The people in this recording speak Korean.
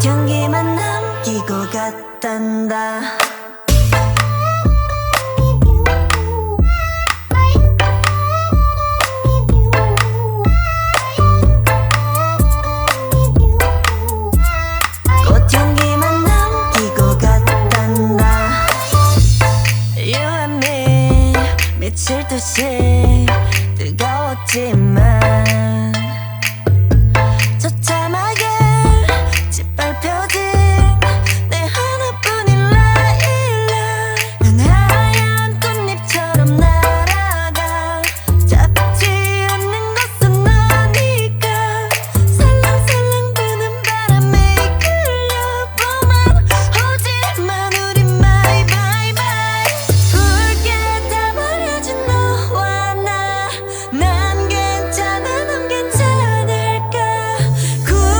향기만 남기고 갔단다. 꽃향기만 남기고 갔단다. You and me 미칠 듯이